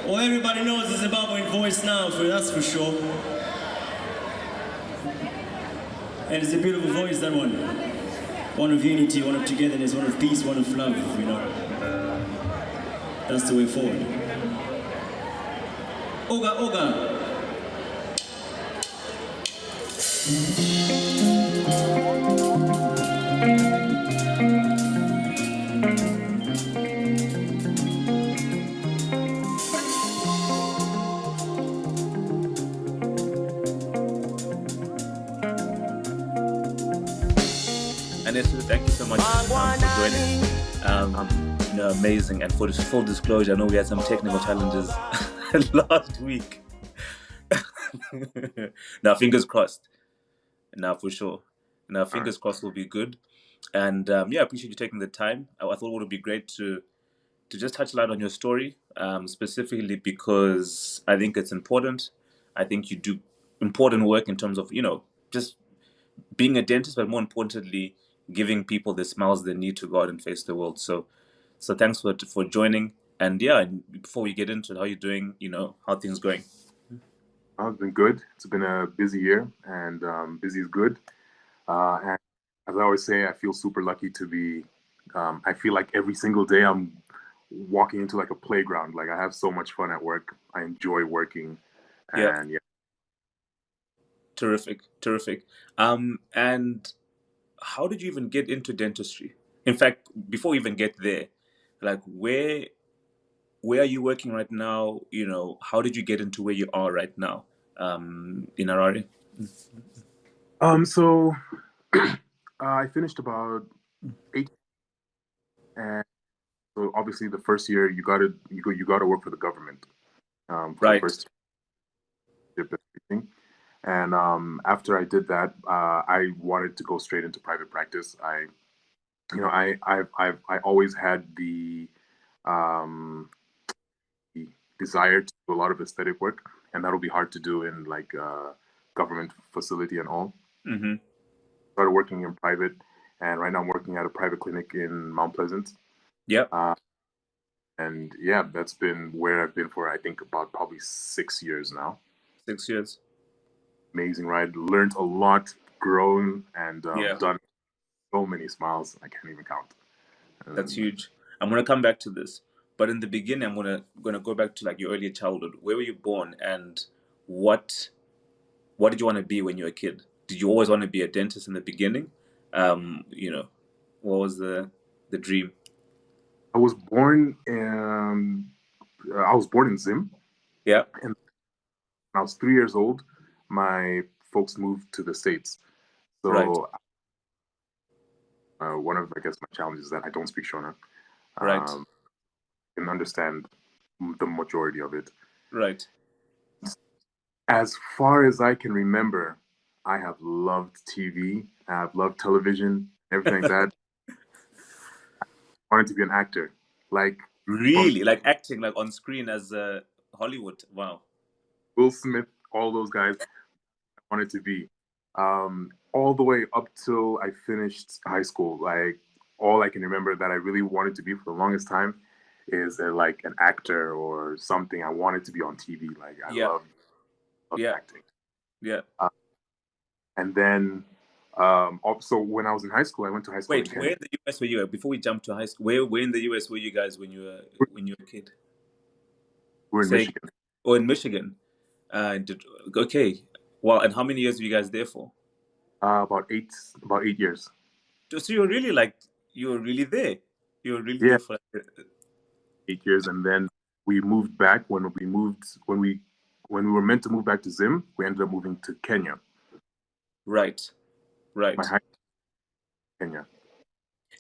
Well, everybody knows it's about my voice now, that's for sure. And it's a beautiful voice, that one. One of unity, one of togetherness, one of peace, one of love, you know. That's the way forward. Oga, Oga. Anesu, thank you so much for joining. Amazing. And for full disclosure, I know we had some technical challenges last week. Now, fingers crossed. Now, for sure. Now, fingers crossed will be good. And I appreciate you taking the time. I thought it would be great to just touch light on your story, specifically because I think it's important. I think you do important work in terms of, just being a dentist, but more importantly, giving people the smiles they need to go out and face the world. So thanks for joining. And before we get into it, how you doing? How things going? It's been good. It's been a busy year, and busy is good. And as I always say, I feel super lucky to be. I feel like every single day I'm walking into like a playground. Like I have so much fun at work. I enjoy working, and yeah. Terrific. And how did you even get into dentistry? In fact, before we even get there, like where are you working right now? How did you get into where you are right now in Harare? So I finished about 8, and so obviously the first year you gotta work for the government for Right. the first year. And after I did that, I wanted to go straight into private practice. I always had um, the desire to do a lot of aesthetic work, and that'll be hard to do in like a government facility and all. Mm-hmm. Started working in private, and right now I'm working at a private clinic in Mount Pleasant. Yep. And yeah, that's been where I've been for I think about probably 6 years now. 6 years. Amazing ride. Learned a lot, grown, and done so many smiles I can't even count. That's huge. I'm gonna come back to this, but in the beginning, I'm gonna go back to like your early childhood. Where were you born, and what did you want to be when you were a kid? Did you always want to be a dentist in the beginning? What was the dream? I was born in Zim. Yeah. And when I was 3 years old, my folks moved to the States. So Right. One of, I guess, my challenges is that I don't speak Shona. Right. I can understand the majority of it. Right. As far as I can remember, I have loved TV. I've loved television, everything like that. I wanted to be an actor. Like Really? Like acting, like on screen as Hollywood? Wow. Will Smith, all those guys I wanted to be. All the way up till I finished high school. Like all I can remember that I really wanted to be for the longest time is like an actor or something. I wanted to be on TV. Like I love acting. Yeah. And then also when I was in high school, I went to high school in Kenya. Where in the US were you? Before we jump to high school, where in the US were you guys when you were a kid? We're in Michigan. Oh, in Michigan. Okay. Wow. And how many years were you guys there for? About 8 years. So you were really there. You were really there for 8 years, and then we moved back. When we were meant to move back to Zim, we ended up moving to Kenya. Right. My high Kenya.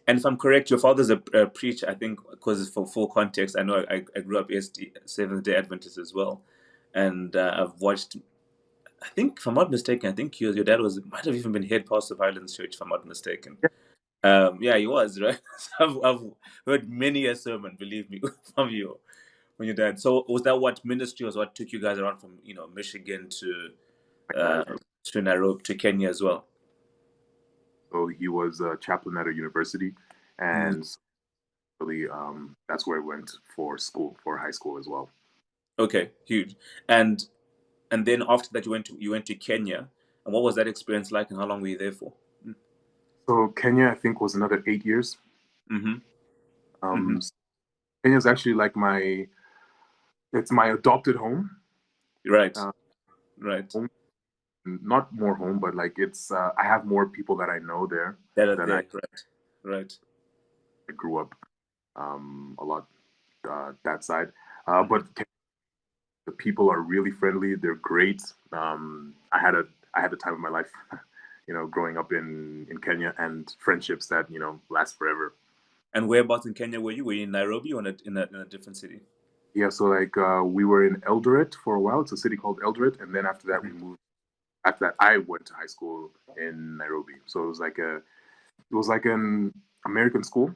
And if I'm correct, your father's a preacher, I think, because for full context, I know I grew up Seventh-day Adventist as well. And I've watched, I think, if I'm not mistaken, I think your dad might have even been head pastor of Highlands Church, if I'm not mistaken. Yeah, he was, right? So I've heard many a sermon, believe me, from your dad. So was that what ministry was, what took you guys around from, Michigan to Nairobi, to Kenya as well? So he was a chaplain at a university, and really that's where I went for high school as well. Okay, huge. And then after that, you went to Kenya. And what was that experience like, and how long were you there for? So Kenya, I think, was another 8 years. Mm-hmm. Mm-hmm. Um, Kenya is actually like it's my adopted home. Right. Uh, Right. home, not more home, but like I have more people that I know there That are than I there. Right. Right. grew up a lot that side. Mm-hmm. But the people are really friendly. They're great. I had the time of my life, growing up in Kenya, and friendships that last forever. And whereabouts in Kenya were you? Were you in Nairobi or in a different city? Yeah, so like we were in Eldoret for a while. It's a city called Eldoret, and then after that we Mm-hmm. moved. After that, I went to high school in Nairobi. So it was like an American school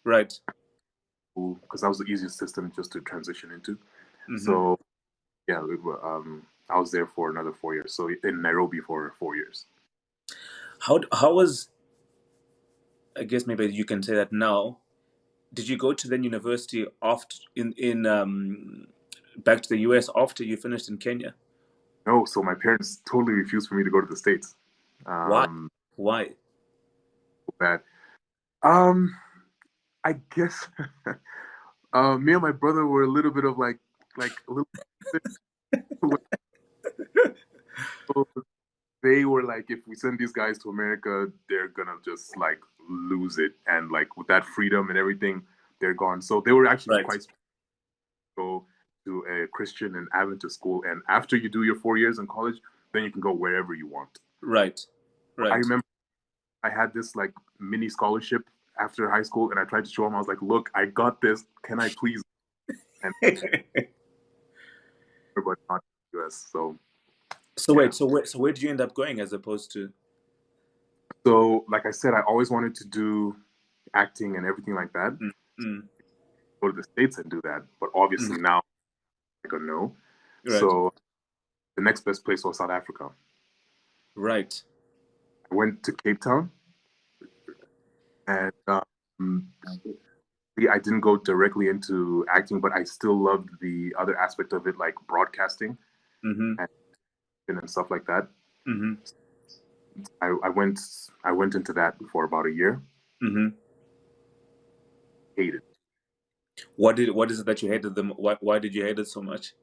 Right. because that was the easiest system just to transition into. Mm-hmm. So yeah, I was there for another 4 years. So in Nairobi for 4 years. How was, I guess maybe you can say that now. Did you go to then university after in back to the US after you finished in Kenya? No, so my parents totally refused for me to go to the States. Why? Um, Why? that I guess me and my brother were a little bit of like a little. They were like, if we send these guys to America, they're gonna just like lose it, and like with that freedom and everything, they're gone. So they were actually Right. quite go to a Christian and Adventist school, and after you do your 4 years in college, then you can go wherever you want. Right. I Right. remember I had this like mini scholarship after high school, and I tried to show him. I was like, "Look, I got this. Can I please?" And but not US. So So yeah. wait, so where did you end up going as opposed to? So like I said, I always wanted to do acting and everything like that. Mm, mm, Go to the States and do that, but mm, obviously now like a no. right. So the next best place was South Africa. Right. I went to Cape Town, and I didn't go directly into acting, but I still loved the other aspect of it, like broadcasting Mm-hmm. and stuff like that. Mm-hmm. I went into that for about a year. Mm-hmm. Hated. What is it that you hated them? Why did you hate it so much?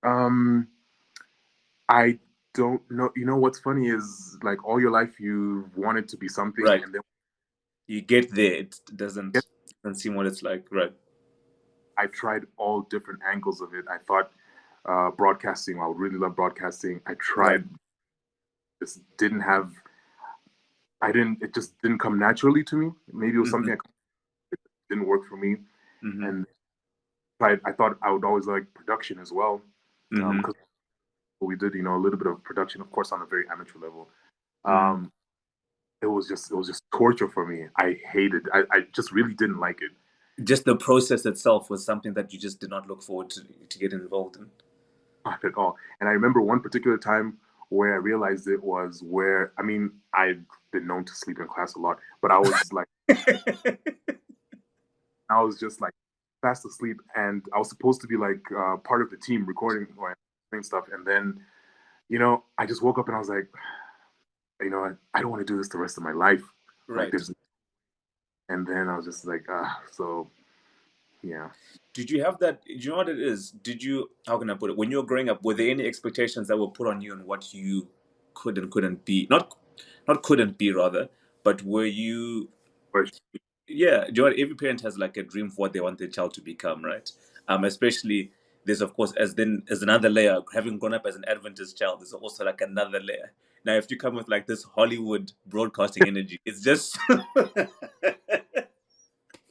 Um, I don't know. You know what's funny is like all your life you wanted to be something, Right. and then You get there, it yes, doesn't seem what it's like. Right. I tried all different angles of it. I thought broadcasting. I would really love broadcasting. I Right. tried. This didn't have. I didn't. It just didn't come naturally to me. Maybe it was Mm-hmm. something it didn't work for me, Mm-hmm. and I thought I would always like production as well, Mm-hmm. because we did, a little bit of production, of course, on a very amateur level. Mm-hmm. Um, it was just torture for me. I hated. I just really didn't like it. Just the process itself was something that you just did not look forward to get involved in. Not at all. And I remember one particular time where I realized it was where, I mean, I've been known to sleep in class a lot, but I was just like fast asleep, and I was supposed to be like part of the team recording or doing stuff. And then, I just woke up and I was like, I don't want to do this the rest of my life. Like Right. there's, and then I was just like, so yeah. Did you have that? Do you know what it is? Did you? How can I put it? When you were growing up, were there any expectations that were put on you and what you could and couldn't be? Not couldn't be rather, but were you? But Yeah, do you know what? Every parent has like a dream for what they want their child to become, right? Especially there's of course as another layer. Having grown up as an Adventist child, there's also like another layer. Now, if you come with like this Hollywood broadcasting energy, it's just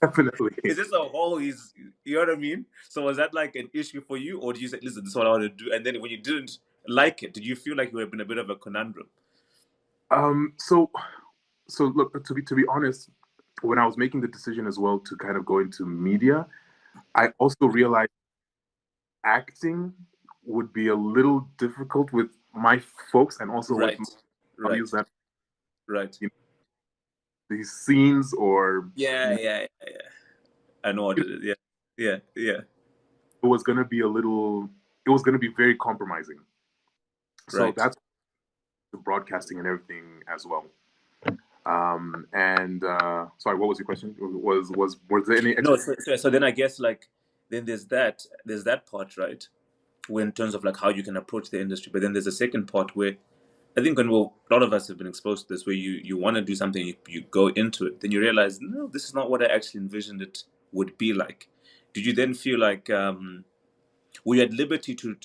definitely. it's just a whole. Is you know what I mean? So was that like an issue for you, or did you say, "Listen, this is what I want to do," and then when you didn't like it, did you feel like you were in a bit of a conundrum? So look, to be honest, when I was making the decision as well to kind of go into media, I also realized acting would be a little difficult with my folks and also with my Right, values right, that right. these scenes or Yeah, yeah, yeah, yeah. I know what you it is. Yeah, yeah, yeah. it was going to be it was going to be very compromising. So Right. that's the broadcasting and everything as well. And sorry, what was your question? Was there any No, so then I guess like then there's that part, right? Where in terms of like how you can approach the industry, but then there's a second part where I think when a lot of us have been exposed to this, where you want to do something, you go into it, then you realize no, this is not what I actually envisioned it would be like. Did you then feel like were you at liberty to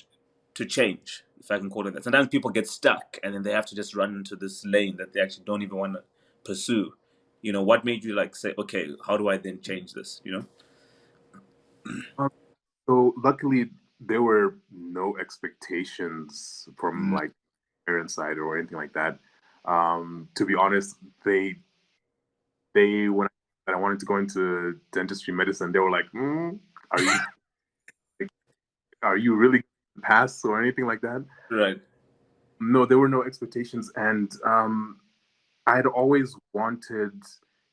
change, if I can call it that? Sometimes people get stuck and then they have to just run into this lane that they actually don't even want to pursue. What made you like say, okay, how do I then change this? um, so luckily there were no expectations from Mm. like parents' side or anything like that. To be honest, they when I wanted to go into dentistry medicine, they were like, "Are you are you really pass or anything like that?" Right. No, there were no expectations, and I'd always wanted,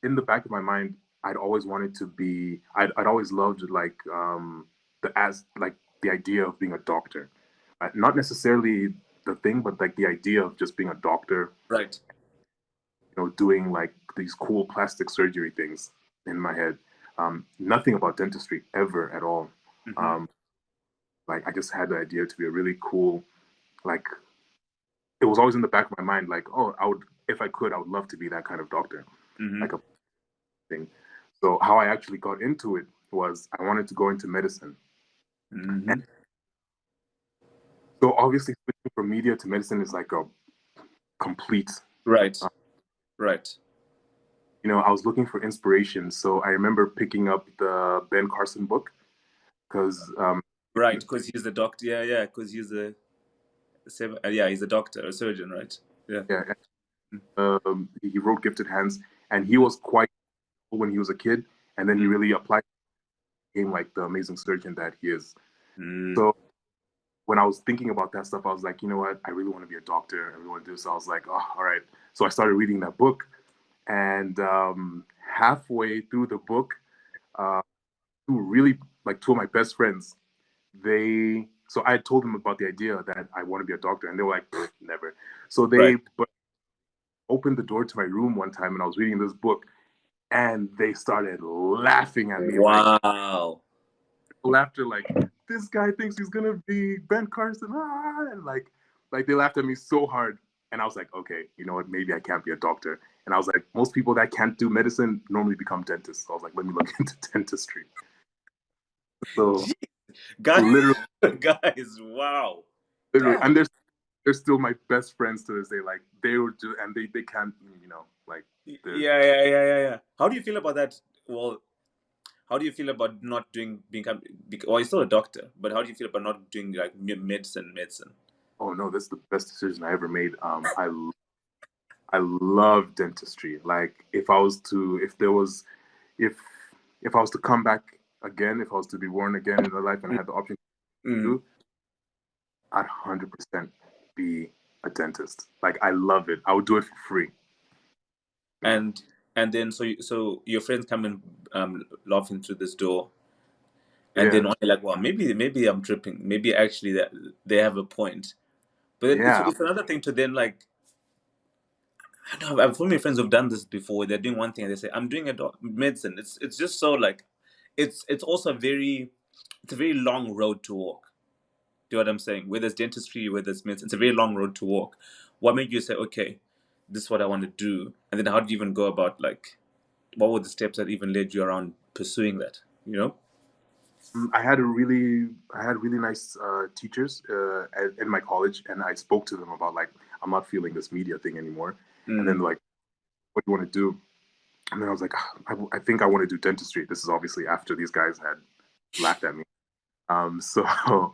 in the back of my mind, I'd always wanted to be. I'd always loved like the idea of being a doctor, not necessarily the thing, but like the idea of just being a doctor, Right. doing like these cool plastic surgery things in my head. Nothing about dentistry ever at all. Mm-hmm. Um, like I just had the idea to be a really cool, like it was always in the back of my mind, like, oh, I would, if I could, I would love to be that kind of doctor, Mm-hmm. like a thing. So how I actually got into it was I wanted to go into medicine. And Mm-hmm. so obviously switching from media to medicine is like a complete, Right. uh, Right. I was looking for inspiration. So I remember picking up the Ben Carson book because, Right. Because he's the doctor. Yeah. Yeah. Because yeah, he's a doctor, a surgeon, right? Yeah. yeah, he wrote Gifted Hands, and he was quite cool when he was a kid, and then he really applied, became like the amazing surgeon that he is. Mm-hmm. So when I was thinking about that stuff, I was like, you know what? I really want to be a doctor. I really want to do this. So I was like, oh, all right. So I started reading that book. And halfway through the book, uh, two of my best friends, so I told them about the idea that I want to be a doctor. And they were like, never. So Right. but opened the door to my room one time and I was reading this book and they started laughing at me like, Wow. laughter like this guy thinks he's gonna be Ben Carson, and like they laughed at me so hard, and I was like, okay, you know what? Maybe I can't be a doctor. And I was like, most people that can't do medicine normally become dentists. So I was like, let me look into dentistry. So Gee, guys, literally, guys, wow. literally, Damn. and they're still my best friends to this day. Like they were just, and they can't, like Yeah, they're. yeah, yeah, yeah, yeah. How do you feel about that? Well, how do you feel about not doing become? Well, you're still a doctor, but how do you feel about not doing like medicine? Oh no, this is the best decision I ever made. I love dentistry. Like if if I was to come back again, if I was to be born again in my life and I had the option to Mm. do, I'd 100% be a dentist. Like I love it. I would do it for free. Yeah. And then so your friends come and laughing through this door, and Yeah. then you're like, well, maybe I'm tripping. Maybe actually that they have a point. But then it's, Yeah. it's another thing to then like I don't know. I've so many friends who've done this before. They're doing one thing and they say, "I'm doing medicine." It's just so like, it's also it's a very long road to walk. Do you know what I'm saying? Whether it's dentistry, whether it's medicine, it's a very long road to walk. What made you say, "Okay, this is what I want to do," and then how did you even go about like, what were the steps that even led you around pursuing that? You know? I had really nice teachers in my college, and I spoke to them about like I'm not feeling this media thing anymore. And then Mm. like, what do you want to do? And then I was like, I think I want to do dentistry. This is obviously after these guys had laughed at me. So I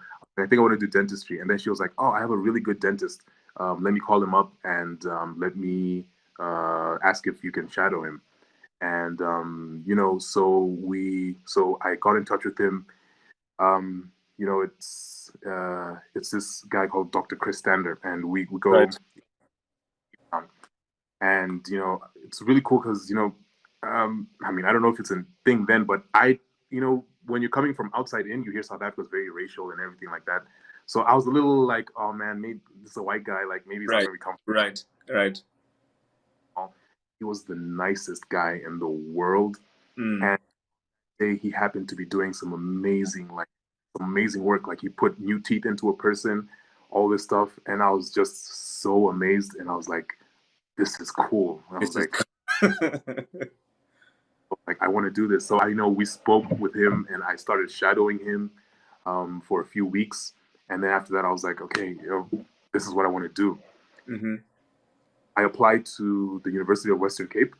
think I want to do dentistry. And then she was like, oh, I have a really good dentist. Let me call him up and let me ask if you can shadow him. And so I got in touch with him. It's this guy called Dr. Chris Stander, and we go, Right. and it's really cool because I mean, I don't know if it's a thing then, but I when you're coming from outside in, you hear South Africa was very racial and everything like that. So I was a little like, oh man, maybe this is a white guy. Like maybe he's not Right. gonna be comfortable. Right. He was the nicest guy in the world, and he happened to be doing some amazing work. Like he put new teeth into a person, all this stuff, and I was just so amazed. And I was like, this is cool. I was like, I want to do this. So I know we spoke with him, and I started shadowing him for a few weeks, and then after that, I was like, okay, this is what I want to do. I applied to the University of Western Cape.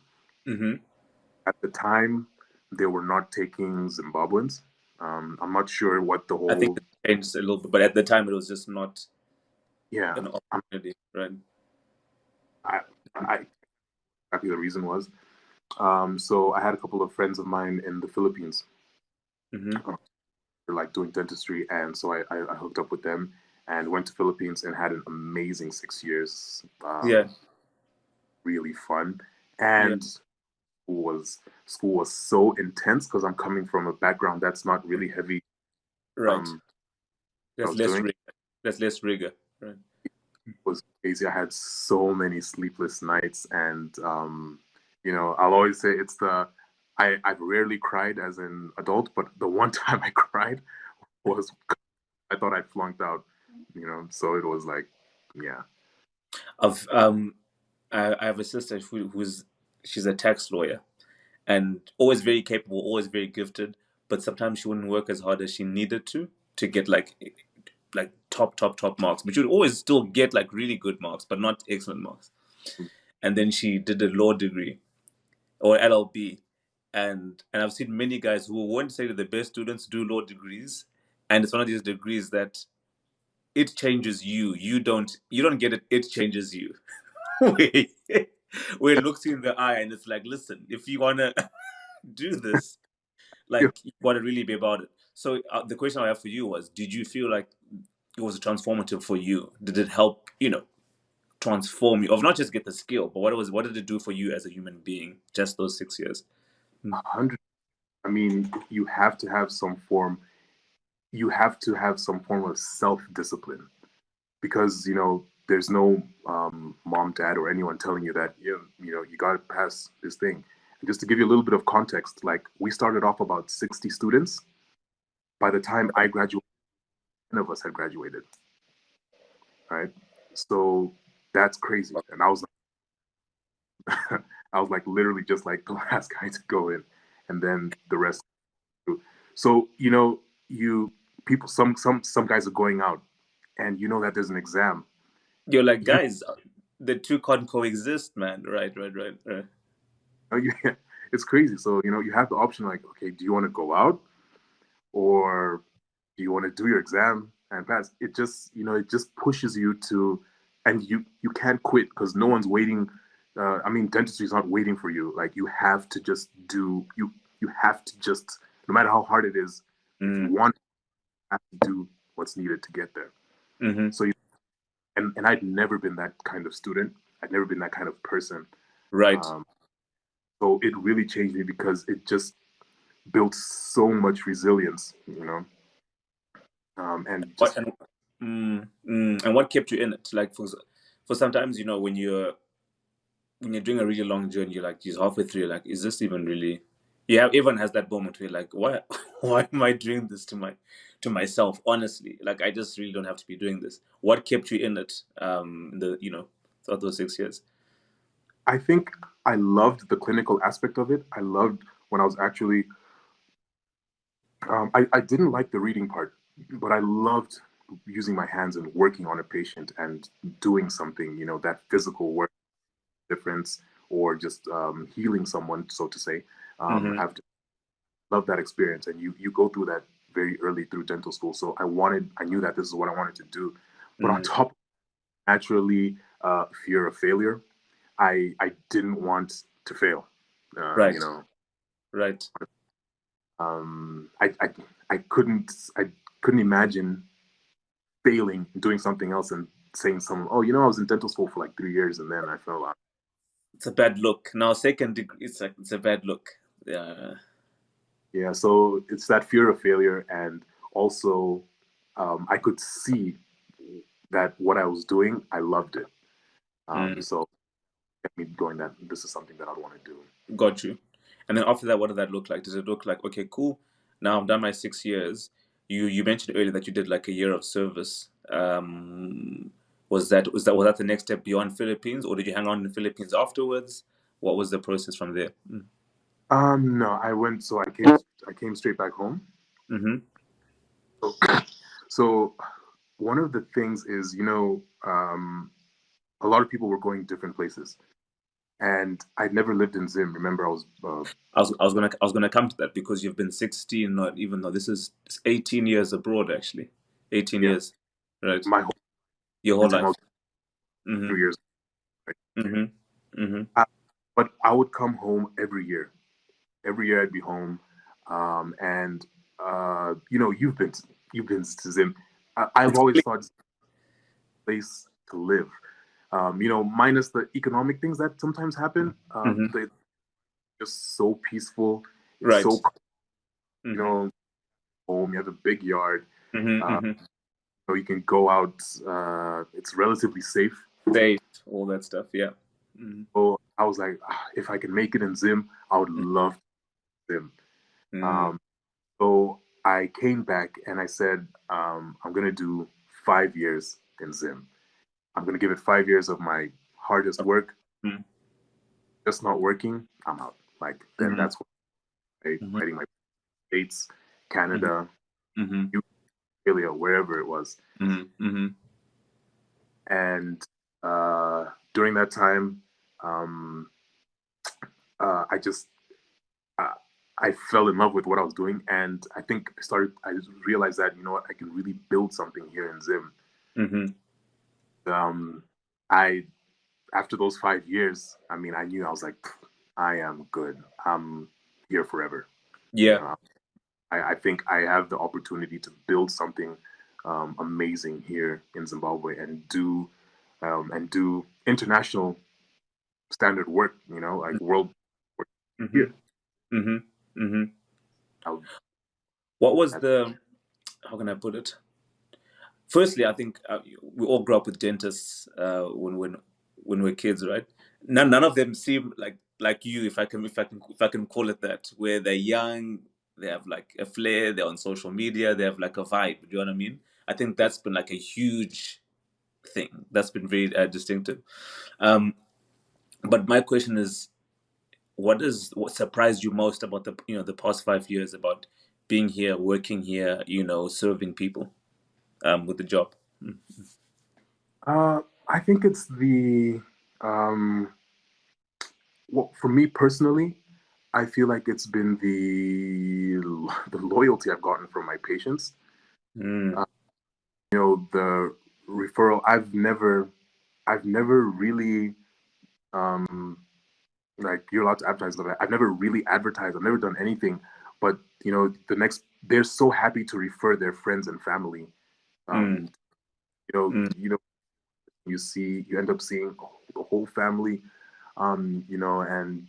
At the time, they were not taking Zimbabweans. I'm not sure what the whole. I think it changed a little bit, but at the time it was just not an I'm opportunity, right? I exactly the reason was. So I had a couple of friends of mine in the Philippines. They're like doing dentistry, and so I hooked up with them and went to Philippines and had an amazing 6 years. Really fun, and school was so intense because I'm coming from a background that's not really heavy. Right. That's less rigor. Right. It was crazy. I had so many sleepless nights, and I'll always say it's I've rarely cried as an adult, but the one time I cried was I thought I flunked out, so it was like, yeah. I have a sister she's a tax lawyer, and always very capable, always very gifted, but sometimes she wouldn't work as hard as she needed to get like top marks, but she would always still get like really good marks, but not excellent marks. And then she did a law degree or LLB, and I've seen many guys who won't say that the best students do law degrees, and it's one of these degrees that it changes you. You don't get it. It changes you. Where it looks you in the eye and it's like, listen, if you want to do this, like, you want to really be about it. So the question I have for you was, did you feel like it was transformative for you? Did it help, transform you, of not just get the skill, but what did it do for you as a human being, just those 6 years? 100. I mean, you have to have some form of self-discipline, because there's no mom, dad, or anyone telling you that you got to pass this thing. And just to give you a little bit of context, like, we started off about 60 students. By the time I graduated, 10 of us had graduated. Right, so that's crazy. And I was like literally just like the last guy to go in, and then the rest. So some guys are going out, and that there's an exam. You're like, guys, the two can't coexist, man. Right. It's crazy. So you have the option, like, okay, do you want to go out, or do you want to do your exam and pass? It just pushes you to, and you can't quit because no one's waiting. Dentistry is not waiting for you. Like, you have to just do. You have to just, no matter how hard it is, if you want, you have to do what's needed to get there. So and I'd never been that kind of student. I'd never been that kind of person. Right. So it really changed me because it just built so much resilience, and just. And what kept you in it? Like, for sometimes, when you're doing a really long journey, you're like, you're halfway through, you're like, is this even really? Yeah, everyone has that moment where you're like, why am I doing this to myself? Honestly, like, I just really don't have to be doing this. What kept you in it? Throughout those 6 years. I think I loved the clinical aspect of it. I loved when I was actually. I didn't like the reading part, but I loved using my hands and working on a patient and doing something, that physical work difference, or just healing someone, so to say. I've loved that experience, and you go through that very early through dental school. So I knew that this is what I wanted to do. But on top, naturally, fear of failure. I didn't want to fail. Right. Right. I couldn't imagine failing, doing something else, and saying I was in dental school for like 3 years and then I fell out. It's a bad look. Now, second degree, it's a bad look. Yeah. Yeah, so it's that fear of failure, and also I could see that what I was doing, I loved it. Mm, So kept me going that this is something that I'd want to do. got you. And then after that, what did that look like? Does it look like, okay, cool, now I've done my 6 years. You mentioned earlier that you did like a year of service. Was that the next step beyond Philippines, or did you hang on in the Philippines afterwards? What was the process from there? No, I came straight back home. Mm-hmm. So, so one of the things is, a lot of people were going different places, and I'd never lived in Zim. Remember, I was I was gonna come to that because you've been 16, not even though this is 18 years abroad actually. 18 yeah, years, right? my whole Your whole time I life. was Mm-hmm. 3 years, right? Mm-hmm. Mm-hmm. But I would come home every year. Every year I'd be home, and you've been to Zim. I've always thought it's a place to live. Minus the economic things that sometimes happen. Mm-hmm. They're just so peaceful. It's Right. so, you Mm-hmm. know, home. You have a big yard. Mm-hmm. Uh, Mm-hmm. you can go out. It's relatively safe. Safe, all that stuff. Yeah. Mm-hmm. So I was like, if I can make it in Zim, I would love Zim. Mm-hmm. Um, so I came back and I said, I'm gonna do 5 years in Zim. I'm gonna give it 5 years of my hardest work. Just not working, I'm out. Like then Mm-hmm. that's when I Mm-hmm. writing my states, Canada, Mm-hmm. Australia, wherever it was. Mm-hmm. Mm-hmm. And during that time, um, I just uh, I fell in love with what I was doing, and I think I just realized that what, I can really build something here in Zim. Mm-hmm. Um, I After those 5 years, I mean, I knew I was like, I am good. I'm here forever. Yeah. I think I have the opportunity to build something amazing here in Zimbabwe and do international standard work. Like world work Mm-hmm. here. Mm-hmm. Mm-hmm. I would, What was the, how can I put it? Firstly, I think we all grew up with dentists when we're kids, right? None of them seem like you, if I can call it that, where they're young, they have like a flair, they're on social media, they have like a vibe. Do you know what I mean? I think that's been like a huge thing. That's been very distinctive. Um, but my question is, what surprised you most about the past 5 years about being here, working here, serving people with the job? I think it's um, well, for me personally, I feel like it's been the loyalty I've gotten from my patients. Mm, Uh, the referral. I've never really like you're allowed to advertise. But I've never really advertised. I've never done anything. But they're so happy to refer their friends and family. mm, Um, mm, you end up seeing the whole family. And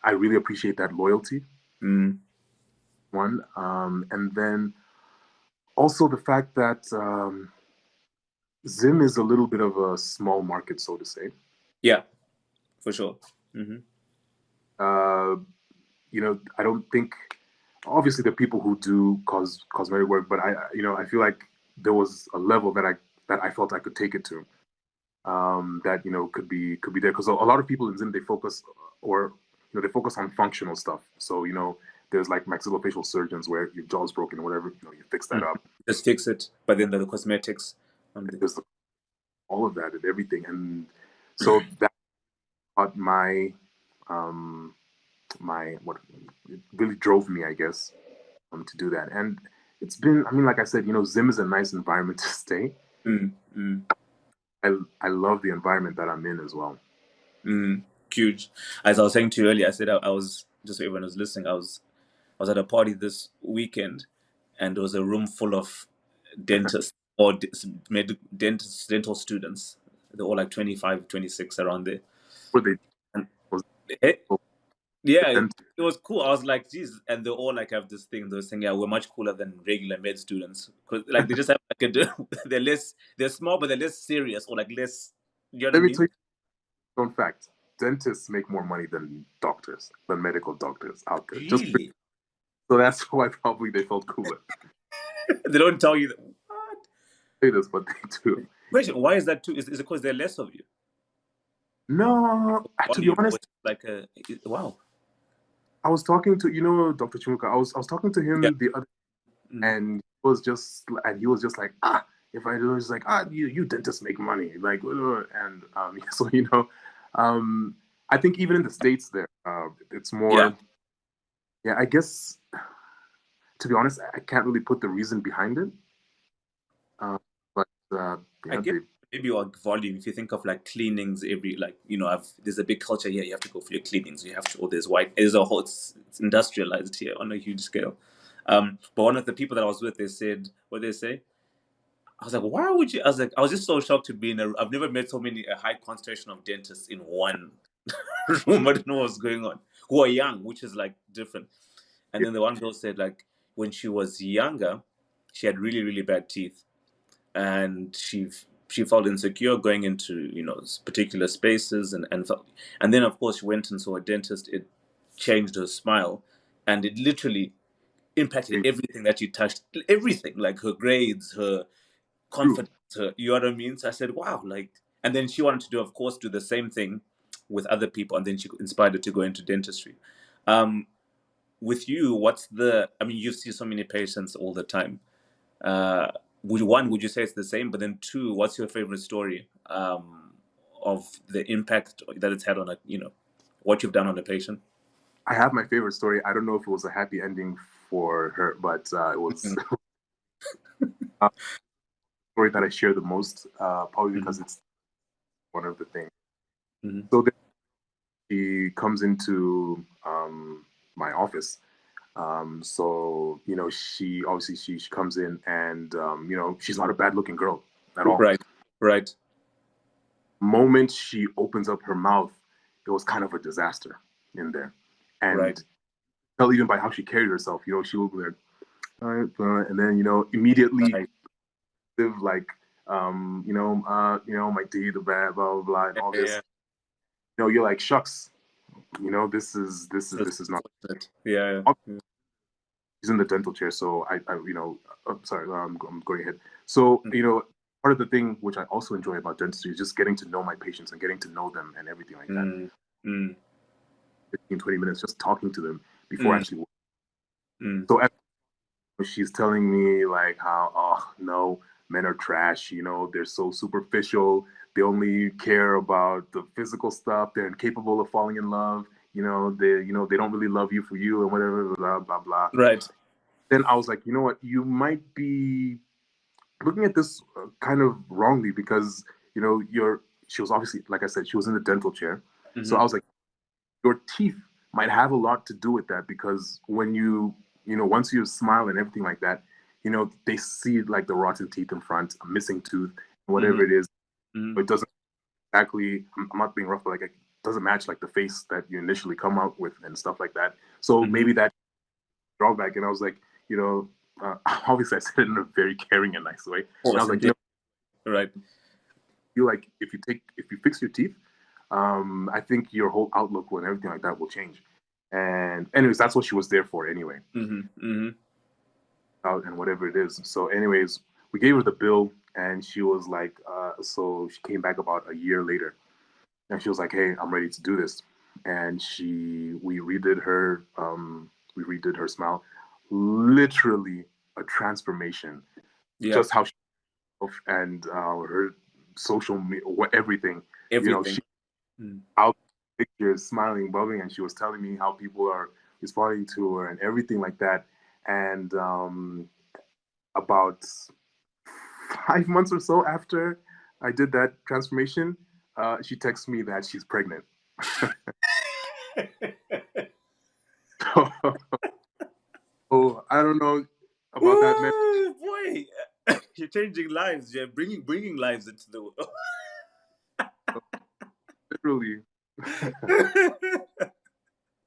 I really appreciate that loyalty. mm. One, and then also the fact that Zim is a little bit of a small market, so to say. Yeah, for sure. Hmm. Uh, I don't think obviously the people who do cosmetic work, but I feel like there was a level that I felt I could take it to. That could be there because a lot of people in Zim they focus on functional stuff. So there's like maxillofacial surgeons where your jaw's broken or whatever, you fix that up. Just fix it, but then the cosmetics. There's all of that and everything, and so that taught um my what it really drove me, I guess, to do that. And it's been, I mean, like I said, Zim is a nice environment to stay. Mm, mm, I love the environment that I'm in as well. mm. Huge. As I was saying to you earlier, I said I was just so everyone was listening. I was at a party this weekend, and there was a room full of dentists or dentists, dental students. They're all like 25, 26 around there. Where they And was eh, Yeah, And it was cool. I was like, geez, and they all like have this thing. They're saying, yeah, we're much cooler than regular med students because like they just have like they're small, but they're less serious or like less. You know what I let me mean? tell you a fun fact: dentists make more money than doctors, than medical doctors out there. Just Really? so that's why probably they felt cooler. They don't tell you that. What? Say this, but they do. Question: why is that too? Is it because they're less of you? No, to be Volume or honest, it's like wow. I was talking to Dr. Chimuka. I was talking to Yeah. him the other, Mm. and he was just like, if I do, it's like, you dentists make money, like, and so um, I think even in the States there, it's Yeah. more. Yeah, I guess to be honest, I can't really put the reason behind it, uh, but I yeah, guess maybe like volume. If you think of like cleanings, every like I've there's a big culture here. You have to go for your cleanings. You have to. Or there's white. There's a whole. It's industrialized here on a huge scale. But one of the people that I was with, they said, what did they say? I was like, why would you? I was like, I was just so shocked to be in a. I've never met so many a high concentration of dentists in one room. I don't know what's going on. Who are young, which is like different. And yeah, then the one girl said like when she was younger, she had really really bad teeth and she felt insecure going into particular spaces and then of course she went and saw a dentist. It changed her smile and it literally impacted yeah, everything that she touched, everything like her grades, her true. confidence, her, you know what I mean. So I said wow, like, and then she wanted to do the same thing with other people and then she inspired her to go into dentistry. um with you, what's the I mean you see so many patients all the time. uh, would you say it's the same? But then two, what's your favorite story of the impact that it's had on what you've done on a patient? I have my favorite story. I don't know if it was a happy ending for her, but it was Mhm, a story that I share the most, probably because mhm, it's one of the things. mhm. So then she comes into my office. So she obviously she comes in and she's not a bad looking girl at all. Right, right, Moment she opens up her mouth, it was kind of a disaster in there, right, and tell even by how she carried herself, she would be like, all right, and then immediately right. live like my teeth are bad, blah blah blah, and Yeah, all yeah, this. yeah. You're like, shucks, That's this is not. unfortunate. Yeah, yeah. She's in the dental chair, so sorry, I'm going ahead. So Mm, part of the thing which I also enjoy about dentistry is just getting to know my patients and getting to know them and everything like that. mm, mm, 15-20 minutes just talking to them before mm, actually. mm. So she's telling me like how, oh no, men are trash, they're so superficial, they only care about the physical stuff, they're incapable of falling in love, they don't really love you for you and whatever, blah blah blah. Right. Then I was like, you know what, you might be looking at this kind of wrongly, because she was obviously, like I said, she was in the dental chair. So I Hmm. was like, your teeth might have a lot to do with that, because when once you smile and everything like that, they see like the rotten teeth in front, a missing tooth, Hmm. whatever it is. Hmm. It doesn't exactly, I'm not being rough, but like it doesn't match like the face that you initially come out with and stuff like that. So Hmm. maybe that drawback. And I was like, obviously I said it in a very caring and nice way. Of And I course, was and like, right. feel like if you fix your teeth, I think your whole outlook and everything like that will change. And anyways, that's what she was there for anyway, Hmm. Hmm. out and whatever it is. So anyways, we gave her the bill, and she was like, so she came back about a year later, and she was like, hey, I'm ready to do this. And we redid her smile, literally a transformation, Yeah. just how she and her social media, everything. Everything. She Mm. out pictures, smiling, bubbling, and she was telling me how people are responding to her and everything like that. And about 5 months or so after I did that transformation, she texts me that she's pregnant. So I don't know about that, man. Woo, boy, you're changing lives. You're bringing lives into the world. Literally.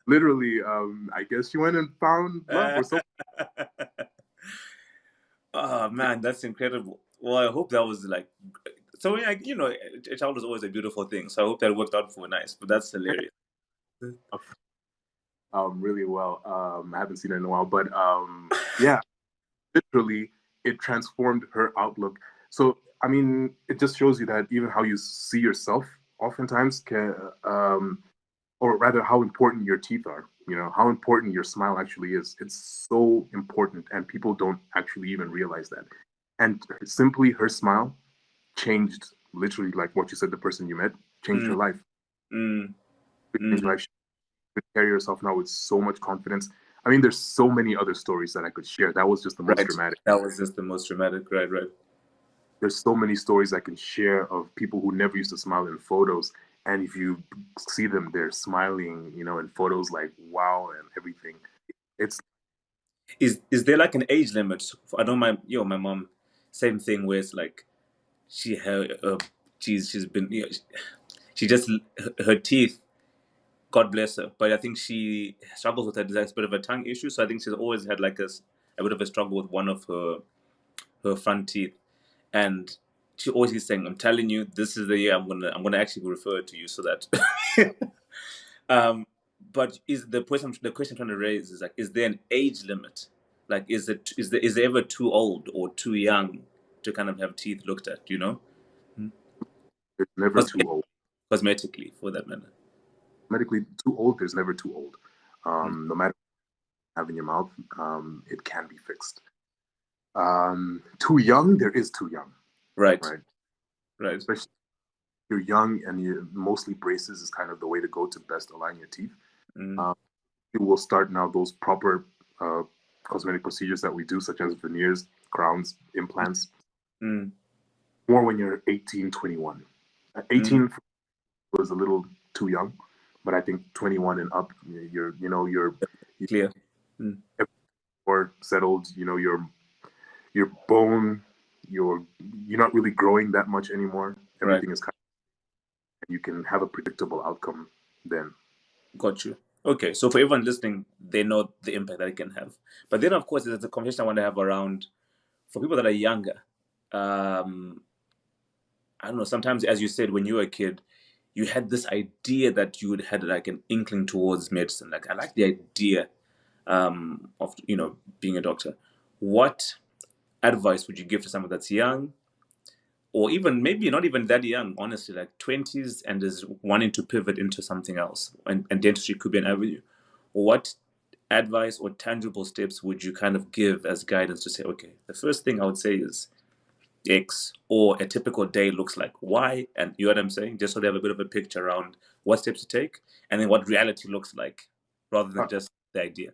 literally, I guess she went and found love or something. Oh man, that's incredible. Well, I hope that was like so. Like, you know, a child is always a beautiful thing. So I hope that worked out for nice. But that's hilarious. Really well. I haven't seen it in a while, but yeah, literally, it transformed her outlook. So, I mean, it just shows you that even how you see yourself oftentimes can, or rather, how important your teeth are. You know, how important your smile actually is. It's so important, and people don't actually even realize that. And simply her smile changed, literally, like what you said, the person you met changed Mm, her life. mm, It changed her mm. life. She could carry herself now with so much confidence. I mean, there's so many other stories that I could share. That was just the most Right. dramatic. That was just the most dramatic. Right, right. There's so many stories I can share of people who never used to smile in photos. And if you see them, they're smiling, you know, in photos like wow and everything. It's Is there like an age limit? I know my mom, same thing where it's like she's been she just her teeth. God bless her, but I think she struggles with a bit of a tongue issue. So I think she's always had like a bit of a struggle with one of her front teeth, and she always is saying, "I'm telling you, this is the year I'm gonna actually refer to you so that." um, but is the question I'm trying to raise is like, is there an age limit? Like, is there ever too old or too young to kind of have teeth looked at? You know, it's never too old. cosmetically for that matter. Medically, too old, there's never too old. Mm. No matter what you have in your mouth, it can be fixed. Too young, there is too young, Right, right? right. Especially if you're young and you mostly braces is kind of the way to go to best align your teeth. Mm, Um, we will start now those proper cosmetic procedures that we do, such as veneers, crowns, implants, mm, more when you're 18, 21. mm. 18 was a little too young, but I think 21 and up, you're Clear. Mm. more settled. You know, your bone, you're not really growing that much anymore. Right. Everything is kind of, you can have a predictable outcome then. Got you. Okay, so for everyone listening, they know the impact that it can have. But then, of course, there's a conversation I want to have around for people that are younger. Um, I don't know. Sometimes, as you said, when you were a kid, you had this idea that you had like an inkling towards medicine. Like, I like the idea of being a doctor. What advice would you give to someone that's young, or even maybe not even that young, honestly, like 20s, and is wanting to pivot into something else, and dentistry could be an avenue? What advice or tangible steps would you kind of give as guidance to say, okay, the first thing I would say is X, or a typical day looks like Y, and you know what I'm saying? Just so they have a bit of a picture around what steps to take, and then what reality looks like, rather than just the idea.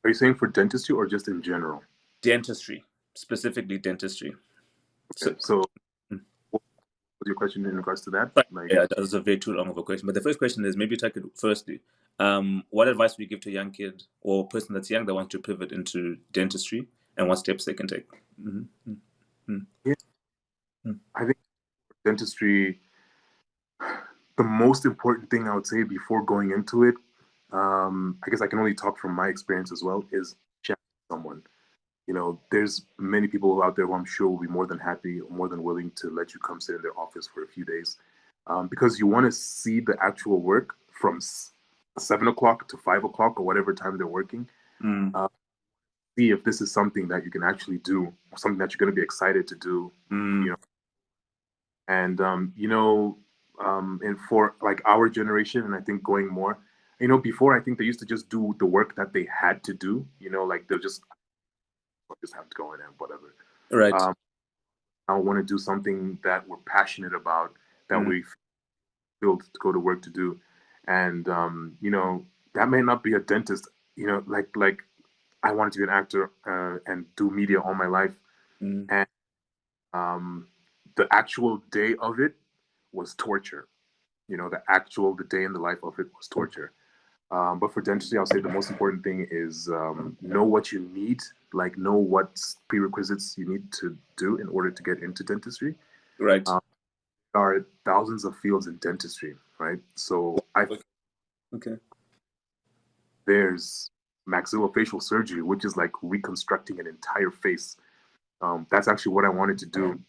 Are you saying for dentistry or just in general? Dentistry, specifically dentistry. Okay, So, so mm, what was your question in regards to that? but Like, yeah, that was a very too long of a question. But the first question is, maybe take it firstly. What advice would you give to a young kid or person that's young that wants to pivot into dentistry, and what steps they can take? Mhm, mm, mm, yeah, mm. I think dentistry, the most important thing I would say before going into it, I guess I can only talk from my experience as well, is chat with someone. You know, there's many people out there who I'm sure will be more than happy, more than willing to let you come sit in their office for a few days, because you want to see the actual work from 7 o'clock to 5 o'clock or whatever time they're working. Mm, Uh, See if this is something that you can actually do, or something that you're going to be excited to do. You mm, know, and and for like our generation, and I think going more, before I think they used to just do the work that they had to do. You know, like they'll just have to go in and whatever. right. Um, I want to do something that we're passionate about, that Mm, we feel to go to work to do, and that may not be a dentist. Like I wanted to be an actor and do media all my life, mm, and um, the actual day of it was torture. The day in the life of it was torture. But for dentistry, I'll say the most important thing is know what you need, like know what prerequisites you need to do in order to get into dentistry. right. Um, there are thousands of fields in dentistry, right? So I Okay. There's maxillofacial surgery, which is like reconstructing an entire face. That's actually what I wanted to do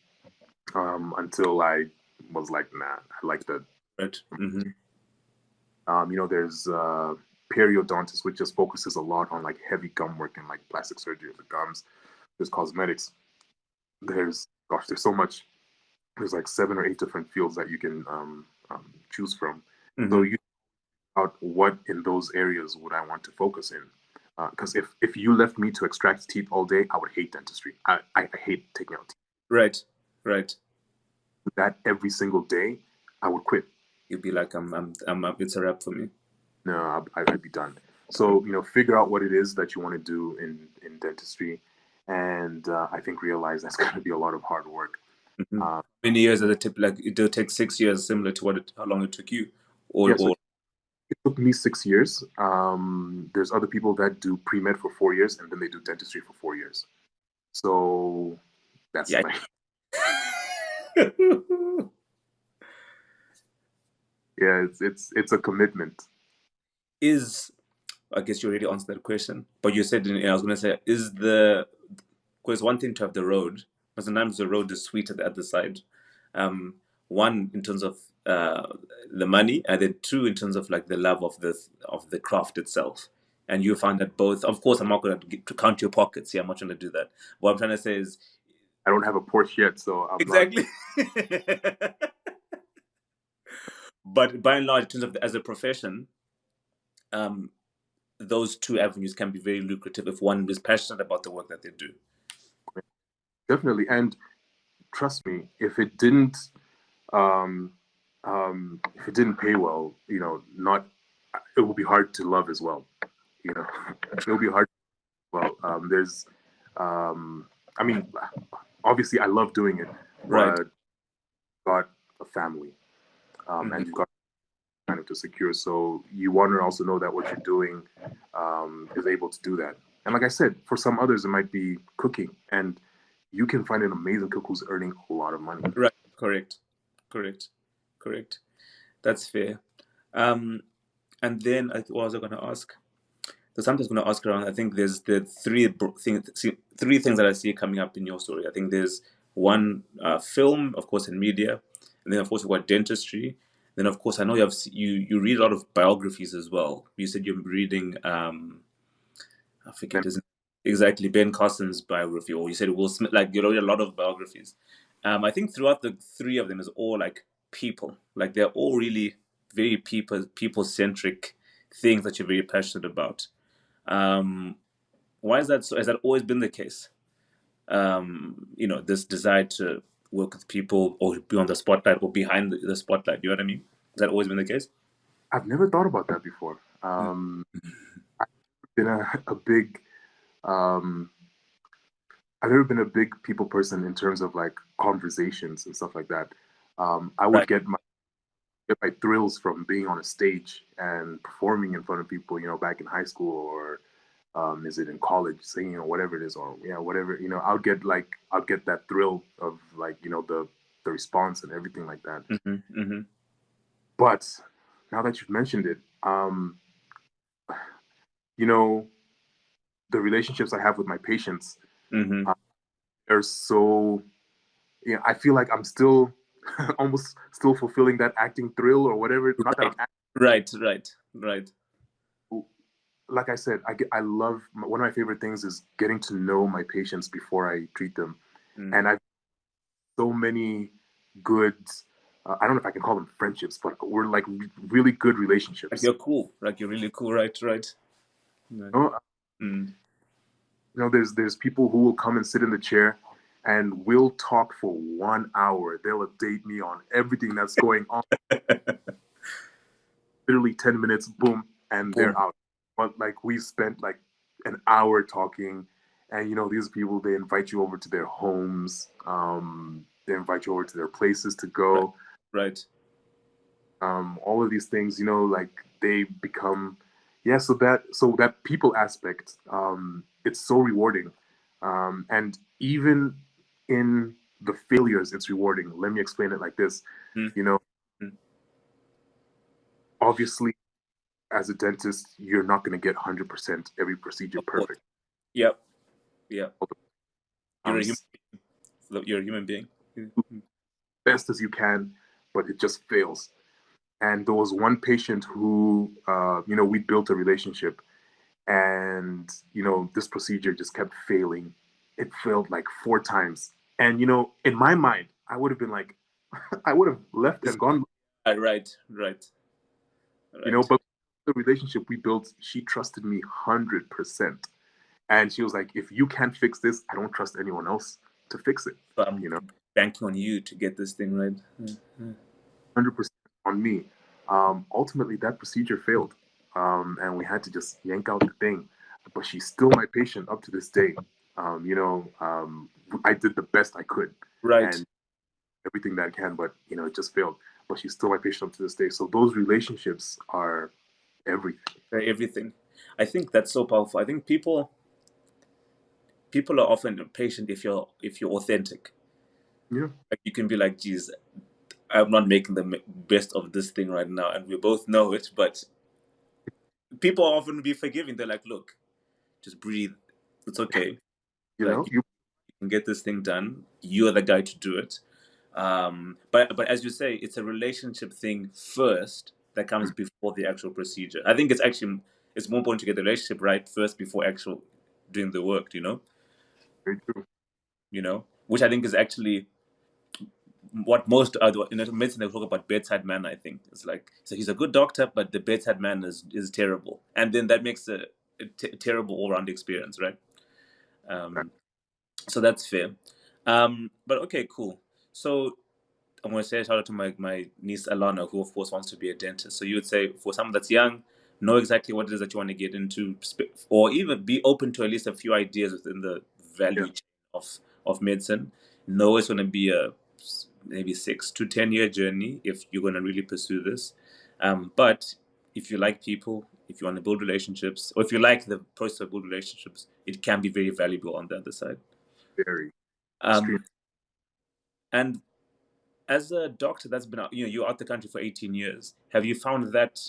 until I was like, nah, I like the. Right. Mm-hmm. There's periodontist, which just focuses a lot on like heavy gum work and like plastic surgery of the gums. There's cosmetics. There's so much. There's like 7 or 8 different fields that you can choose from. Mm-hmm. So you out what in those areas would I want to focus in? Because if you left me to extract teeth all day, I would hate dentistry. I hate taking out teeth. Right. Right. That every single day, I would quit. You'd be like, it's a wrap for me. No, I'd be done. So figure out what it is that you want to do in dentistry, and I think realize that's going to be a lot of hard work. Mm-hmm. How many years as a tip? Like it'll take 6 years, similar to how long it took you, or so it took me 6 years. There's other people that do pre-med for 4 years, and then they do dentistry for 4 years. So that's yeah. like, yeah, it's a commitment. I guess you already answered that question, but you said, I was going to say, because one thing to have the road, but sometimes the road is sweet at the other side. One, in terms of the money, and then two, in terms of like the love of the craft itself. And you find that both, of course, I'm not going to count your pockets here. I'm not trying to do that. What I'm trying to say is, I don't have a Porsche yet, so I'm exactly. But by and large, in terms of as a profession, those two avenues can be very lucrative if one is passionate about the work that they do. Definitely, and trust me, if it didn't pay well, it will be hard to love as well. It will be hard. Well, I mean, obviously, I love doing it, Right. but got a family, and you've got kind of to secure. So you want to also know that what you're doing is able to do that. And like I said, for some others, it might be cooking, and you can find an amazing cook who's earning a lot of money. Right. Correct. That's fair. And then what was I going to ask? So something's going to ask around. I think there's the three things that I see coming up in your story. I think there's one, film, of course, and media, and then of course you've got dentistry. Then of course I know you read a lot of biographies as well. You said you're reading I forget his name exactly, Ben Carson's biography, or you said Will Smith. Like you read a lot of biographies. I think throughout the three of them is all like people. Like they're all really very people centric things that you're very passionate about. Why is that so? Has that always been the case? This desire to work with people or be on the spotlight or behind the spotlight. You know what I mean? Has that always been the case? I've never thought about that before. I've been a big, I've never been a big people person in terms of like conversations and stuff like that. I would get my thrills from being on a stage and performing in front of people, back in high school or is it in college, singing or whatever it is, or whatever. I'll get that thrill of like the response and everything like that. But now that you've mentioned it, the relationships I have with my patients are so. I feel like I'm still almost still fulfilling that acting thrill or whatever. Not that I'm acting. Right. Like I said, I love one of my favorite things is getting to know my patients before I treat them, and I've so many good. I don't know if I can call them friendships, but we're like really good relationships. Like you're cool. Like you're really cool. Right. There's people who will come and sit in the chair, and we'll talk for 1 hour. They'll update me on everything that's going on. Literally 10 minutes, boom, and they're out. But like we spent like an hour talking, and these people, they invite you over to their homes. They invite you over to their places to go. Right. All of these things, like they become, so that people aspect, it's so rewarding. And even in the failures, it's rewarding. Let me explain it like this. Obviously, as a dentist, you're not going to get 100% every procedure Of course. perfect. Yep. Yep. You're Um, a human. You're a human being. best as you can, but it just fails. And there was one patient who, we built a relationship, and this procedure just kept failing. It failed like 4 times, and in my mind, I would have been like, I would have left and gone. Right. But the relationship we built, she trusted me 100%, and she was like, if you can't fix this, I don't trust anyone else to fix it. So I'm banking on you to get this thing right. 100% on me. Ultimately, that procedure failed, and we had to just yank out the thing. But she's still my patient up to this day. I did the best I could, Right. and everything that I can, but it just failed. But she's still my patient up to this day. So those relationships are everything. Everything. I think that's so powerful. I think people are often patient if you're authentic. Yeah. Like you can be like, geez, I'm not making the best of this thing right now, and we both know it. But people often be forgiving. They're like, look, just breathe. It's okay. Like You. you can get this thing done. You're the guy to do it. But as you say, it's a relationship thing first that comes before the actual procedure. I think it's more important to get the relationship right first before actual doing the work. Very true. Which I think is actually what most other medicine they talk about bedside manner. I think it's like, so he's a good doctor, but the bedside manner is terrible, and then that makes a terrible all round experience, right? So that's fair. But okay, cool. So I'm going to say a shout out to my niece Alana, who of course wants to be a dentist. So you would say for someone that's young, know exactly what it is that you want to get into, or even be open to at least a few ideas within the value chain of medicine. Know it's going to be a maybe 6 to 10 year journey if you're going to really pursue this. But if you like people, if you want to build relationships, or if you like the process of building relationships, it can be very valuable on the other side. Very Um, extreme. and as a doctor that's been out, you're out the country for 18 years. Have you found that,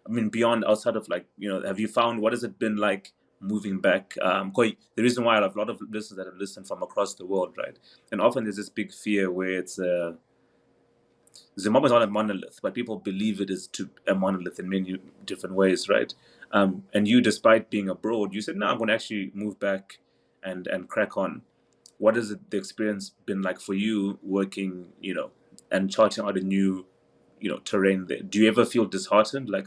I mean, beyond outside of have you found, what has it been like moving back? The reason why I have a lot of listeners that have listened from across the world, right? And often there's this big fear where it's Zimbabwe is not a monolith, but people believe it is to a monolith in many different ways, right? And you, despite being abroad, you said, no, I'm going to actually move back and crack on. What has the experience been like for you working, and charting out a new, terrain there? Do you ever feel disheartened, like,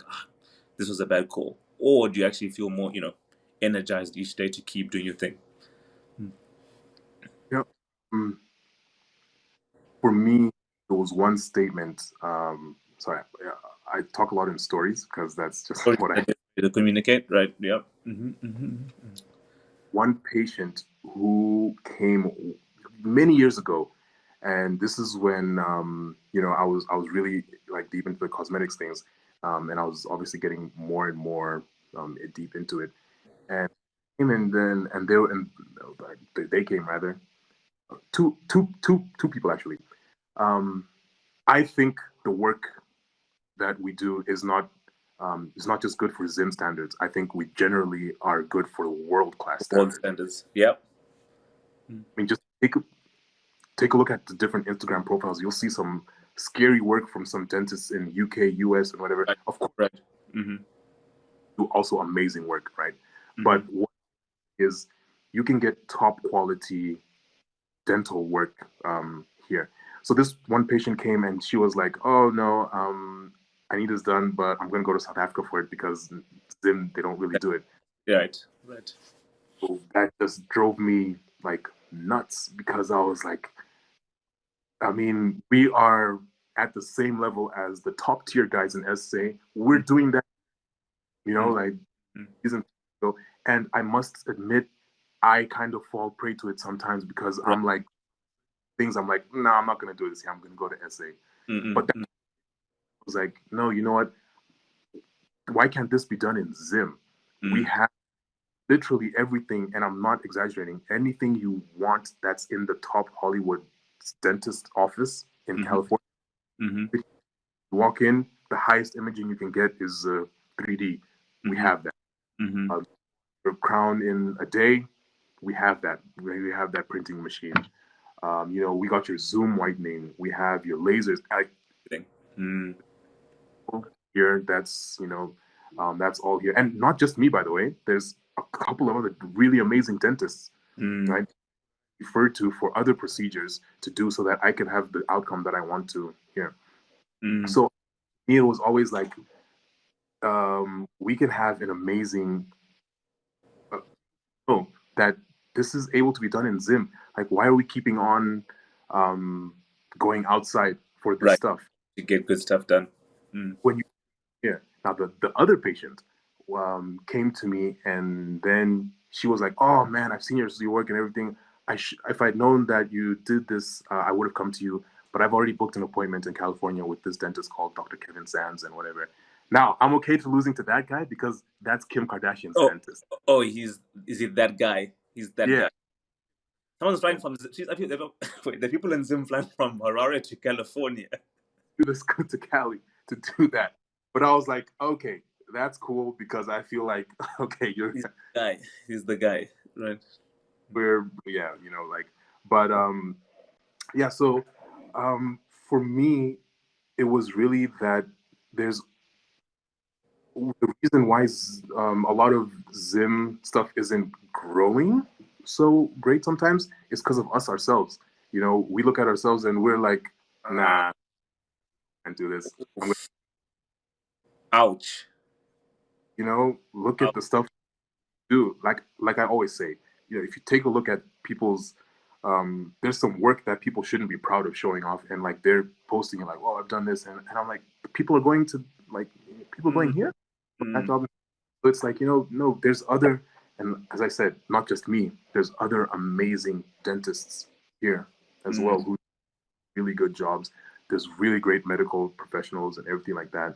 this was a bad call? Or do you actually feel more, energized each day to keep doing your thing? Yeah. Mm, for me, there was one statement. Sorry, I talk a lot in stories because that's just Or what I. to communicate, right? Yeah. One patient who came many years ago, and this is when I was really like deep into the cosmetics things, and I was obviously getting more and more deep into it. And came and then and they were and they came rather two people actually. Um, I think the work that we do is not just good for Zim standards. I think we generally are good for world class World standards. standards. Yep. I mean, just take a look at the different Instagram profiles. You'll see some scary work from some dentists in UK, US, and whatever. Right. Of course, Right. Mm-hmm. do also amazing work, right? Mm-hmm. But what is you can get top quality dental work here. So this one patient came and she was like, "Oh no, I need this done, but I'm going to go to South Africa for it because Zim they don't really do it." Right. Right. So that just drove me like nuts because I was like, I mean, we are at the same level as the top tier guys in SA. We're doing that, like season ago. And I must admit, I kind of fall prey to it sometimes because Right. I'm like, things I'm like, no, I'm not going to do this here. I'm going to go to SA. But that was like, no, you know what? Why can't this be done in Zim? We have literally everything, and I'm not exaggerating, anything you want that's in the top Hollywood dentist office in California. Mm-hmm. You walk in, the highest imaging you can get is 3D. We Mm-hmm. have that. Mm-hmm. Your crown in a day, we have that. We have that printing machine. We got your Zoom whitening. We have your lasers. Mm. Here, that's all here, and not just me, by the way. There's a couple of other really amazing dentists, right? Referred to for other procedures to do so that I can have the outcome that I want to here. So me, it was always like, we can have an amazing oh, that this is able to be done in Zim. Like, why are we keeping on going outside for this Right. stuff? To get good stuff done. When you now the other patient came to me, and then she was like, "Oh man, I've seen your work and everything. If I'd known that you did this, I would have come to you. But I've already booked an appointment in California with this dentist called Dr. Kevin Sands and whatever." Now I'm okay to losing to that guy because that's Kim Kardashian's dentist. Oh, is he that guy? He's that Yeah. guy. Someone's flying from. Wait, the people in Zim flying from Harare to California. Let's go to Cali to do that. But I was like, okay, that's cool because I feel like, okay, He's the guy. He's the guy, right? but yeah. So for me, it was really that there's the reason why a lot of Zim stuff isn't growing so great sometimes is because of us ourselves. We look at ourselves and we're like, nah, I can't do this. Ouch. Look at the stuff do. Like I always say, if you take a look at people's there's some work that people shouldn't be proud of showing off, and like they're posting it like, oh, I've done this, and I'm like, people are going to like people going here that job. So it's like, no, there's other, and as I said, not just me, there's other amazing dentists here as well who do really good jobs. There's really great medical professionals and everything like that,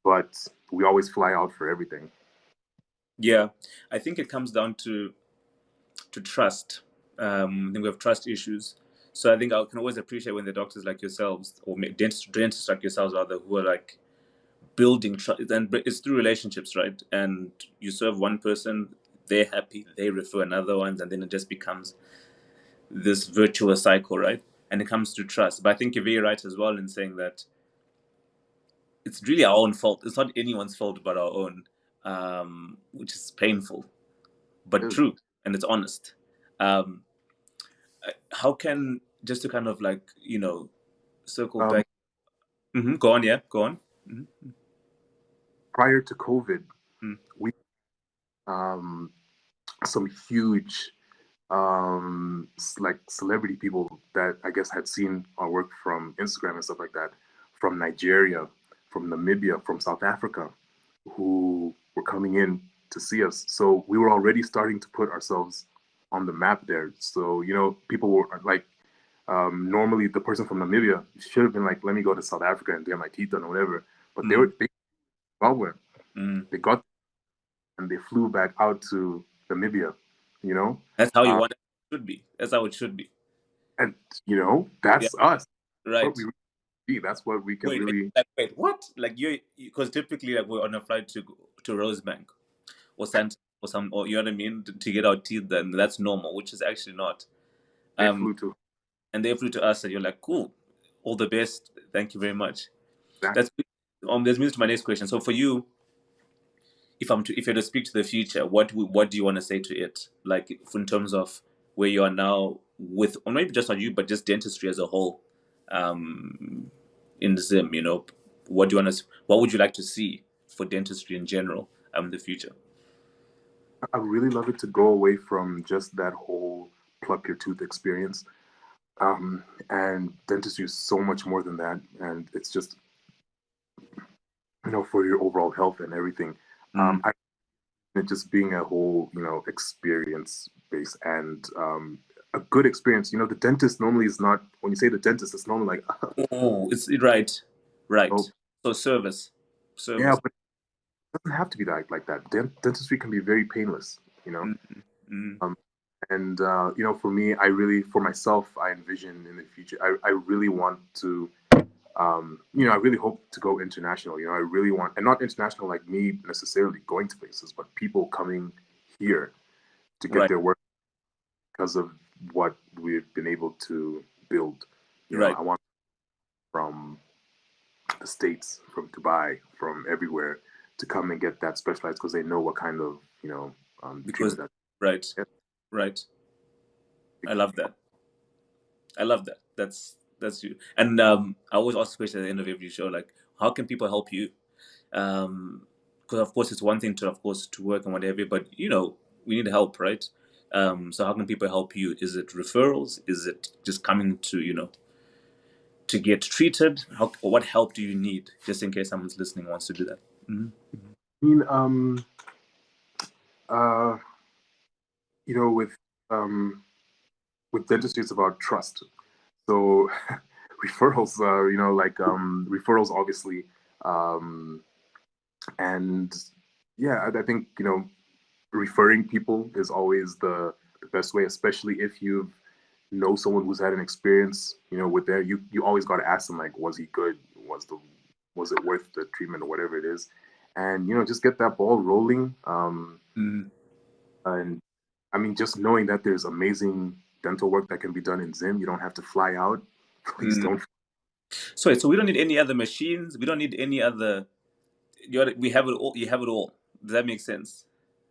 but we always fly out for everything. Yeah, I think it comes down to trust. I think we have trust issues. So I think I can always appreciate when the doctors like yourselves, or dentists like yourselves, rather, who are like building trust, and it's through relationships, right? And you serve one person, they're happy, they refer another ones, and then it just becomes this virtuous cycle, right? And it comes to trust. But I think you're very right as well in saying that it's really our own fault. It's not anyone's fault but our own, which is painful, but true, and it's honest. Um, how can, just to kind of like, circle back. Go on, yeah, go on. Prior to COVID, Mm. we some huge like celebrity people that I guess had seen our work from Instagram and stuff like that, from Nigeria, from Namibia, from South Africa, who were coming in to see us. So we were already starting to put ourselves on the map there. So people were like, normally the person from Namibia should have been like, let me go to South Africa and get my teeth done or whatever. But they they got and they flew back out to Namibia. That's how you want it. Should be. That's how it should be. And that's us. Right. What we see. That's what we can really. Wait, what? Like because typically like we're on a flight to Rosebank or Santa or or you know what I mean, to get our teeth done. That's normal, which is actually not. They flew to. And they flew to us, and you're like, cool, all the best, thank you very much. Exactly. This means to my next question. So for you, if you're to speak to the future, what do you want to say to it? Like in terms of where you are now with, or maybe just not you, but just dentistry as a whole, in Zim. What would you like to see for dentistry in general, in the future? I really love it to go away from just that whole pluck your tooth experience. And dentistry is so much more than that, and it's just for your overall health and everything. It just being a whole experience based and a good experience. The dentist normally is not, when you say the dentist, it's normally like it's right. So service. Yeah, but it doesn't have to be like that. Dentistry can be very painless. And for me, for myself, I envision in the future, I really want to I really hope to go international. I really want, and not international like me necessarily going to places, but people coming here to get Right. their work because of what we've been able to build. Right. I want from the States, from Dubai, from everywhere to come and get that specialized because they know what kind of, Because treatment that. right. Yeah. Right. I love that. I love that. That's you. And I always ask the question at the end of every show, like, how can people help you? Because of course it's one thing to, of course, to work and whatever, but we need help, right? So how can people help you? Is it referrals? Is it just coming to to get treated? What help do you need, just in case someone's listening wants to do that? Mm-hmm. I mean, uh, with dentistry, it's about trust. So referrals, referrals, obviously, and yeah, I think referring people is always the best way, especially if you know someone who's had an experience, with their, you always got to ask them, like, was he good? Was it worth the treatment or whatever it is? And just get that ball rolling. Mm-hmm. And I mean, just knowing that there's amazing dental work that can be done in Zim, you don't have to fly out. Please don't. So we don't need any other machines. We don't need any other. We have it all. You have it all. Does that make sense?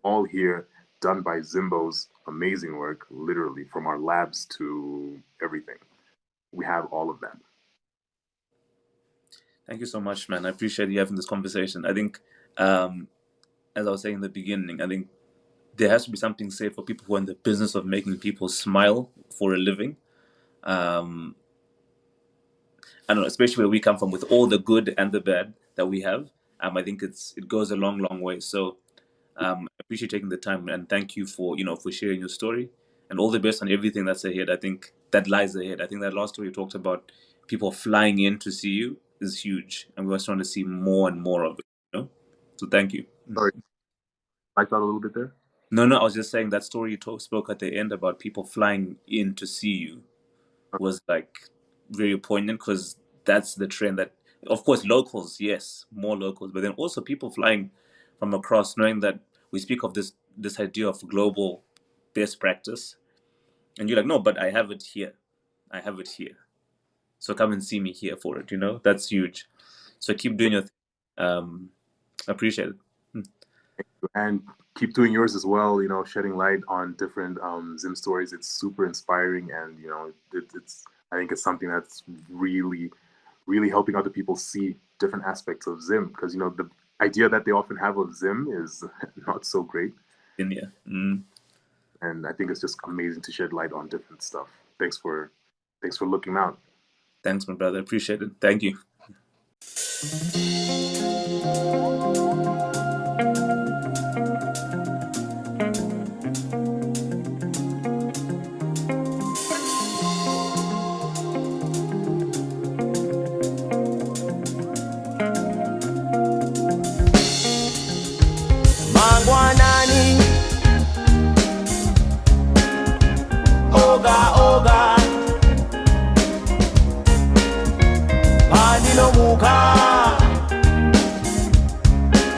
All here, done by Zimbo's amazing work, literally from our labs to everything. We have all of that. Thank you so much, man. I appreciate you having this conversation. I think, as I was saying in the beginning, I think there has to be something safe for people who are in the business of making people smile for a living. I don't know, especially where we come from, with all the good and the bad that we have. I think it goes a long, long way. So I appreciate taking the time, and thank you for for sharing your story, and all the best on everything that's ahead. I think that lies ahead. I think that last story you talked about, people flying in to see you, is huge, and we're trying to see more and more of it. So thank you. Sorry, I thought a little bit there. No, I was just saying that story you spoke at the end about people flying in to see you was like very poignant, because that's the trend that, of course, locals, yes, more locals, but then also people flying from across, knowing that we speak of this idea of global best practice, and you're like, no, but I have it here. I have it here. So come and see me here for it. That's huge. So keep doing your thing. Appreciate it. And keep doing yours as well, shedding light on different Zim stories. It's super inspiring, and it's I think it's something that's really, really helping other people see different aspects of Zim, because the idea that they often have of Zim is not so great. Yeah. And I think it's just amazing to shed light on different stuff. Thanks for looking out. Thanks, my brother. Appreciate it. Thank you.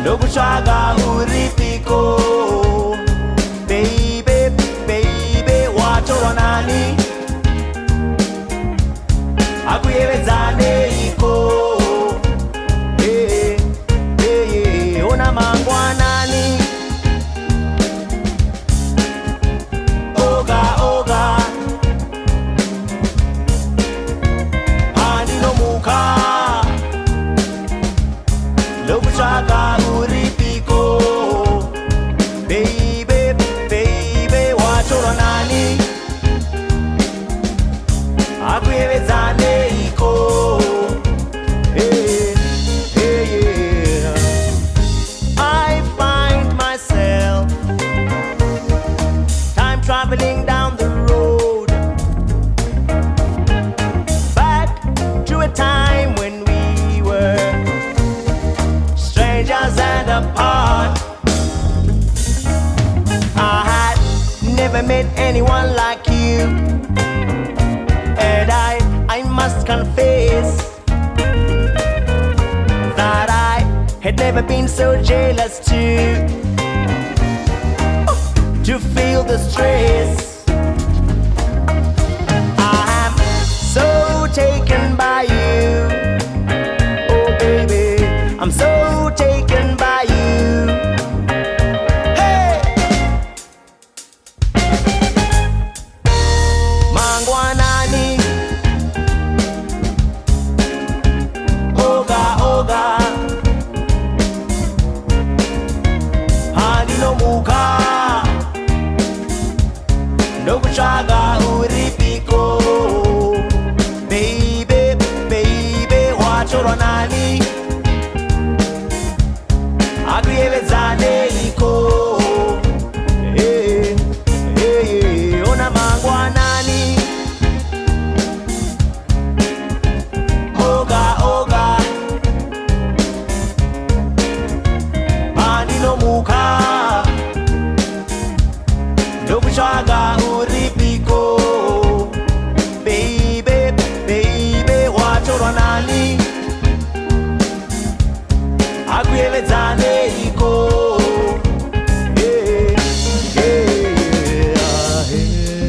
Nokuchaga uripiko baby wacho wanani akuyevedzane iko ona mangwanani oga andinomuka nokuchaga uripiko baby wacho nani akuyevedzane iko I find myself time traveling down the road back to a time when we were strangers and apart. I had never met anyone like you, and I had never been so jealous to feel the stress. I'm so taken by you, oh baby, I'm so taken by you. Hey, Mangwanani, Oga Oga, Hani no Muka. Nokuchaga uripiko, baby, baby, wachoro nani, agrielezane iko, hey, hey, ona mangwa nani, oga oga, pani no muka. Nokuchaga uripiko, baby, baby, wachoro nani, agrielezane iko. Yeah, yeah, yeah,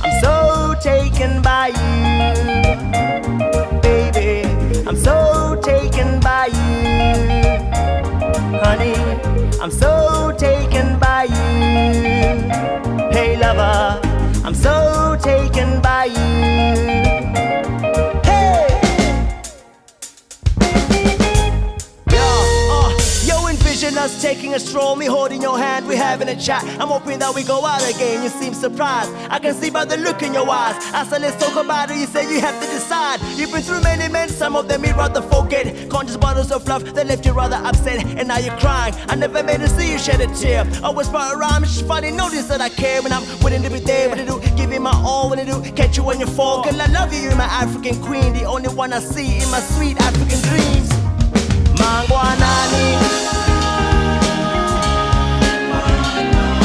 I'm so taken by you, baby. I'm so taken by you, honey. I'm so taken by you. Hey, lover, I'm so taken by you. Hey, yo, envision us taking a stroll, me holding your hand, we having a chat. I'm hoping that we go out again. You seem surprised, I can see by the look in your eyes. I said let's talk about it, you say you have to decide. You've been through many men, some of them you'd rather forget. Conscious bottles of love that left you rather upset, and now you're crying. I never made to see you shed a tear. Always brought around, it's just funny, notice that I care. When I'm willing to be there, when I do, give you my all. When I do, catch you when you fall. Girl, I love you, you're my African queen, the only one I see in my sweet African dreams. Mangwanani,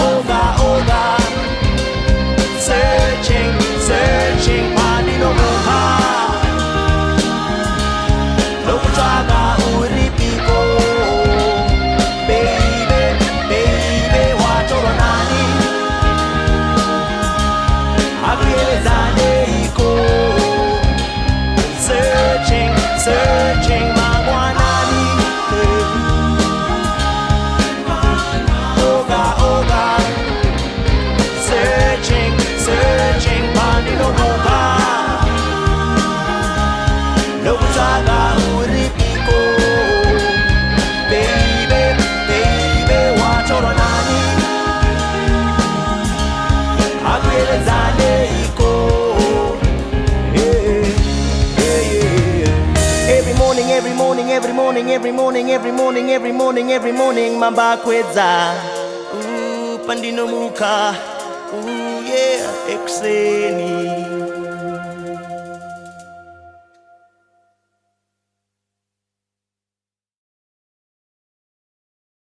Oga Oga, searching, searching, pani no muka. Nokuchaga uripiko, baby, baby, wachoro nani, agrielezane iko. Searching, searching, mangwanani, oga oga. Searching, searching, pani no muka. Nokuchaga uripiko, baby, baby, wachoro nani, agrielezane iko. Yeah, yeah, yeah. Every morning, every morning, every morning, every morning, every morning, every morning, every morning, mambakweza, pandino muka. Ooh, yeah, exeni.